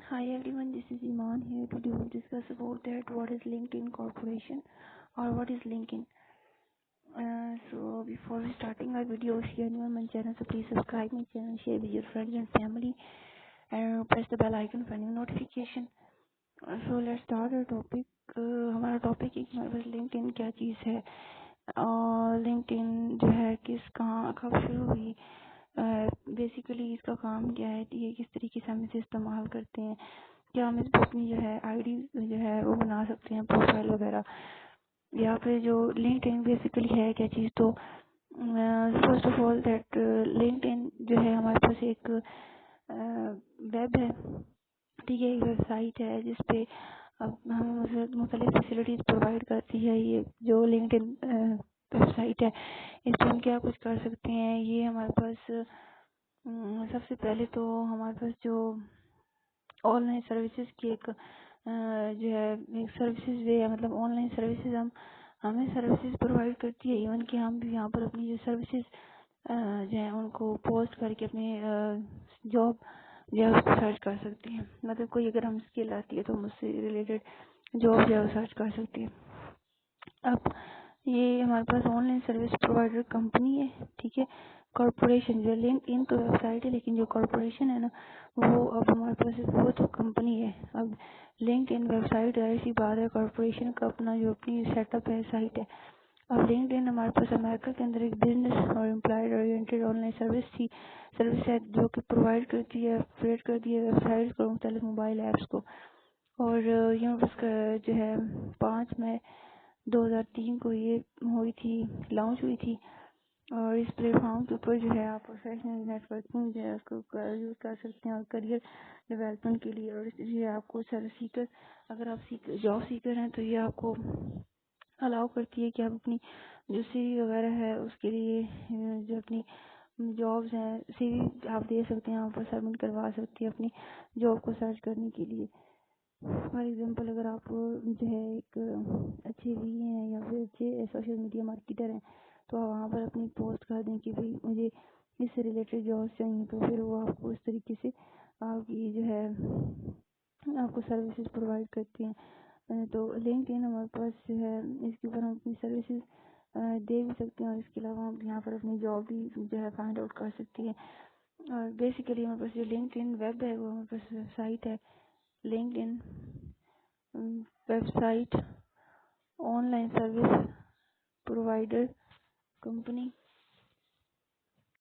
Hi everyone, this is Iman here. Today we'll discuss about that what is LinkedIn Corporation or what is LinkedIn. So before we starting our video, if you are new on my channel, so please subscribe my channel, share with your friends and family, and press the bell icon for new notification. So let's start our topic. हमारा topic है कि हमारे पास LinkedIn क्या चीज़ है और LinkedIn जो है कहाँ कब शुरू हुई, बेसिकली इसका काम क्या है, ये किस तरीके से हम इसे इस्तेमाल करते हैं, क्या हम इस पर अपनी जो है आईडी जो है वो बना सकते हैं, प्रोफाइल वगैरह, या फिर जो LinkedIn बेसिकली है क्या चीज़। तो first of all that LinkedIn जो है हमारे पास एक वेब है, ठीक है, एक वेबसाइट है जिसपे अब हमें मुख्तलिफ फैसिलिटीज़ प्रोवाइड करती है। ये जो LinkedIn वेबसाइट है, इस पर हम क्या कुछ कर सकते हैं। ये हमारे पास सबसे पहले तो हमारे पास जो ऑनलाइन सर्विसेज की एक जो है एक सर्विसेज वे है, मतलब ऑनलाइन सर्विसेज हमें सर्विसेज प्रोवाइड करती है। इवन कि हम भी यहाँ पर अपनी जो सर्विसेज जो है उनको पोस्ट करके अपने जॉब जो है उसको सर्च कर सकते हैं। मतलब कोई अगर हम स्किल आती है तो हम उससे रिलेटेड जॉब जो है सर्च कर सकते हैं। अब ये हमारे पास ऑनलाइन सर्विस प्रोवाइडर कंपनी है, ठीक है। कॉरपोरेशन जो LinkedIn तो वेबसाइट है, लेकिन जो कॉरपोरेशन है ना, वो अब हमारे पास वो तो कंपनी है। अब LinkedIन वेबसाइट है, ऐसी बात है, कॉरपोरेशन का अपना जो अपनी सेटअप है, साइट है। अब LinkedIn हमारे पास अमेरिका के अंदर एक बिजनेस और एम्प्लॉयड ओरिएंटेड ऑनलाइन सर्विस है जो कि प्रोवाइड करती है, ऑपरेट करती है वेबसाइट को, मुख्तलिफ मोबाइल ऐप्स को। और ये उसका जो है 5 मई 2003 को ये हुई थी, लॉन्च हुई थी। और इस प्लेटफॉर्म के ऊपर जो है आप प्रोफेशनल नेटवर्किंग जो है उसको यूज़ कर सकते हैं और करियर डेवलपमेंट के लिए। और ये आपको सीकर, अगर आप जॉब सीकर हैं तो ये आपको अलाउ करती है कि आप अपनी जो CV वगैरह है उसके लिए जो अपनी जॉब्स हैं CV आप दे सकते हैं, यहाँ पर सबमिट करवा सकते हैं अपनी जॉब को सर्च करने के लिए। फॉर एग्जांपल अगर आप जो है एक अच्छे वी हैं या फिर अच्छे सोशल मीडिया मार्केटर हैं, तो आप वहाँ पर अपनी पोस्ट कर दें कि भाई मुझे इससे रिलेटेड जॉब्स चाहिए, तो फिर वो आपको इस तरीके से आपकी जो है आपको सर्विसेज प्रोवाइड करते हैं। तो LinkedIn हमारे पास जो है इसके ऊपर हम अपनी सर्विसेज दे भी सकते हैं और इसके अलावा हम यहाँ पर अपनी जॉब भी जो है फाइंड आउट कर सकती हैं। और बेसिकली हमारे पास जो LinkedIn वेब है वो हमारे पास वेबसाइट है। LinkedIn website online service provider company